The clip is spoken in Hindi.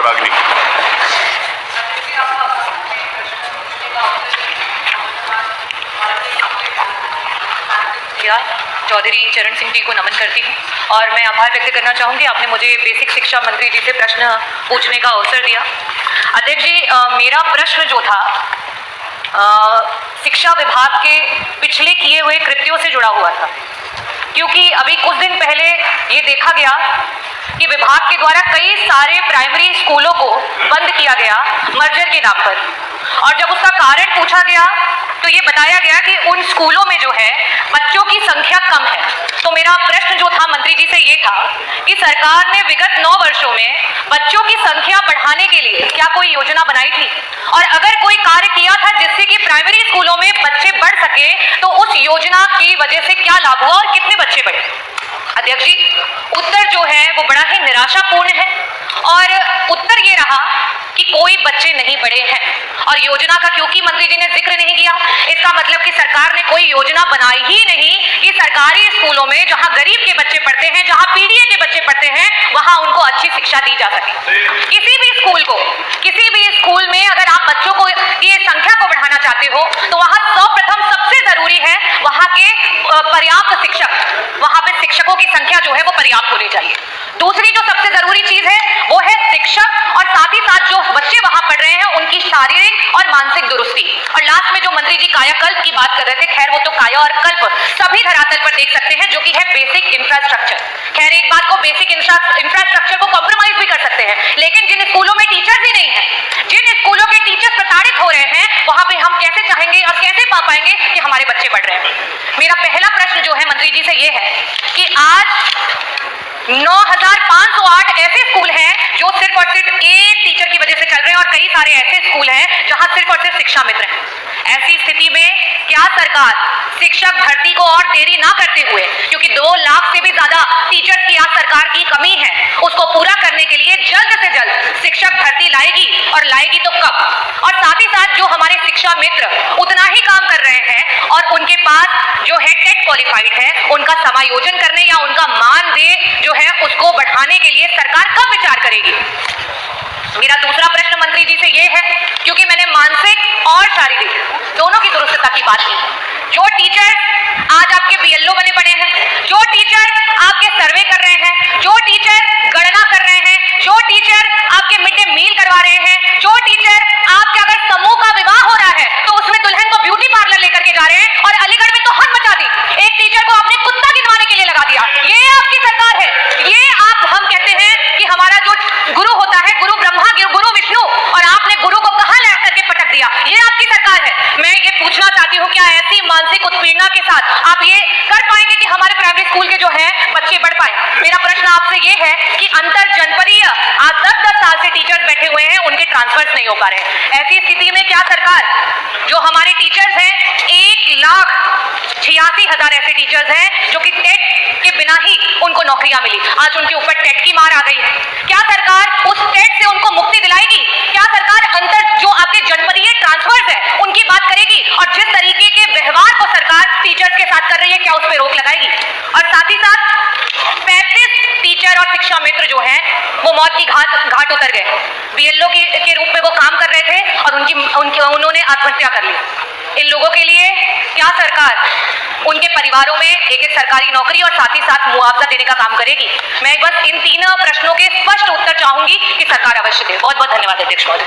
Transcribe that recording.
विभागनी। चौधरी चरण सिंह जी को नमन करती हूँ और मैं आभार व्यक्त करना चाहूँगी, आपने मुझे बेसिक शिक्षा मंत्री जी से प्रश्न पूछने का अवसर दिया। अध्यक्ष जी, मेरा प्रश्न जो था शिक्षा विभाग के पिछले किए हुए कृत्यों से जुड़ा हुआ था, क्योंकि अभी कुछ दिन पहले ये देखा गया कि विभाग के द्वारा कई सारे प्राइमरी स्कूलों को बंद किया गया मर्जर के नाम पर, और जब उसका कारण पूछा गया तो ये बताया गया कि उन स्कूलों में जो है बच्चों की संख्या कम है। तो मेरा प्रश्न जो था मंत्री जी से ये था कि सरकार ने विगत 9 वर्षों में बच्चों की संख्या बढ़ाने के लिए क्या कोई योजना बनाई थी, और अगर कोई कार्य किया था जिससे कि प्राइमरी स्कूलों में बच्चे बढ़ सके तो उस योजना की वजह से क्या लाभ हुआ और कितने बच्चे बढ़े। अध्यक्ष जी, उत्तर जो है वो बड़ा ही निराशापूर्ण है, और उत्तर ये रहा कि कोई बच्चे नहीं बढ़े हैं। और योजना का क्योंकि मंत्री जी ने जिक्र नहीं किया, इसका मतलब कि सरकार ने कोई योजना बनाई ही नहीं कि सरकारी स्कूलों में जहां गरीब के बच्चे पढ़ते हैं, जहां पीडीए के बच्चे पढ़ते हैं, वहां उनको अच्छी शिक्षा दी जा सके। किसी भी स्कूल में अगर आप बच्चों को की संख्या को बढ़ाना चाहते हो तो वहां सर्वप्रथम सबसे जरूरी है वहां के पर्याप्त शिक्षक, वहां पे शिक्षकों की संख्या जो है वो पर्याप्त होनी चाहिए। दूसरी जो सबसे जरूरी चीज है वो है शिक्षक, और साथ ही साथ जो बच्चे वहां पढ़ रहे हैं उनकी शारीरिक और मानसिक दुरुस्ती। और लास्ट में जो मंत्री जी कायाकल्प की बात कर रहे थे, खैर वो तो काया और कल्प सभी धरातल पर देख सकते हैं, जो कि है बेसिक इंफ्रास्ट्रक्चर। खैर एक बात को बेसिक इंफ्रास्ट्रक्चर को कॉम्प्रोमाइज भी कर सकते हैं, लेकिन जिन स्कूलों में टीचर्स ही नहीं है, जिन स्कूलों के टीचर्स प्रताड़ित हो रहे हैं, वहां पे हम कैसे चाहेंगे और कैसे पा पाएंगे कि हमारे बच्चे बढ़ रहे हैं। मेरा पहला प्रश्न जो है मंत्री जी से ये है कि आज 9508 ऐसे स्कूल हैं जो सिर्फ और सिर्फ एक टीचर की वजह से चल रहे हैं, और कई सारे ऐसे स्कूल हैं जहां सिर्फ और सिर्फ शिक्षा मित्र हैं। ऐसी स्थिति में क्या सरकार शिक्षक भर्ती को और देरी ना करते हुए, क्योंकि 2 लाख से भी ज्यादा टीचर्स की आज सरकार की कमी है, उसको पूरा करने के लिए जल्द से जल्द शिक्षक भर्ती लाएगी, और लाएगी तो कब? और साथ ही साथ जो हमारे शिक्षा मित्र उतना ही काम कर रहे हैं और उनके पास जो है टेट क्वालिफाइड है, उनका समायोजन करने या उनका मानदेय जो है उसको बढ़ाने के लिए सरकार कब विचार करेगी? मेरा दूसरा प्रश्न मंत्री जी से यह है, क्योंकि मैंने मानसिक और शारीरिक दोनों की दुरुस्तता की बात की। जो टीचर आज आपके बीएलओ बने पड़े हैं, जो टीचर आपके सर्वे कर रहे हैं, जो टीचर गणना कर रहे हैं, जो टीचर आपके मिड डे मील करवा रहे हैं, जो टीचर आपके अगर समूह का विवाह हो रहा है तो उसमें दुल्हन को ब्यूटी पार्लर लेकर के जा रहे हैं, और अलीगढ़ में तो हद मचा दी, एक टीचर को आपने कुत्ता गिनवाने के लिए लगा दिया। ये आपकी सरकार है। ये हम कहते हैं कि हमारा जो गुरु होता है, गुरु ब्रह्मा, गुरु विष्णु, और आपने गुरु को कहां ला करके पटक दिया। ये आपकी सरकार है। मैं ये पूछना चाहती हूँ, क्या ऐसी मानसिक उत्पीड़ना के साथ आप ये कर पाएंगे कि हमारे प्राइमरी स्कूल के जो है बच्चे बढ़ पाए? मेरा प्रश्न आपसे ये है कि अंतर जनपदीय आज 10-10 साल से टीचर्स बैठे हुए हैं, उनके ट्रांसफर्स नहीं हो पा रहे हैं। ऐसी स्थिति में क्या सरकार, जो हमारे टीचर्स हैं 1,86,000 ऐसे टीचर्स हैं जो कि टेट के बिना ही उनको नौकरियां मिली, आज उनके ऊपर टेट की मार आ गई है। क्या सरकार उस टेट से उनको मुक्ति दिलाएगी? क्या सरकार अंतर जो आपके जनपदीय ट्रांसफर्स है उनकी बात करेगी, और जिस तरीके के व्यवहार को सरकार टीचर्स के साथ कर रही है क्या उस पर रोक लगाएगी? और साथ ही साथ 35 टीचर और शिक्षा मित्र जो हैं वो मौत की घाट उतर गए। बीएलओ के रूप में वो काम कर रहे थे और उन्होंने आत्महत्या कर ली। इन लोगों के लिए क्या सरकार उनके परिवारों में एक सरकारी नौकरी और साथ ही साथ मुआवजा देने का काम करेगी? मैं बस इन 3 प्रश्नों के स्पष्ट उत्तर चाहूंगी कि सरकार अवश्य दे। बहुत बहुत धन्यवाद अध्यक्ष महोदय।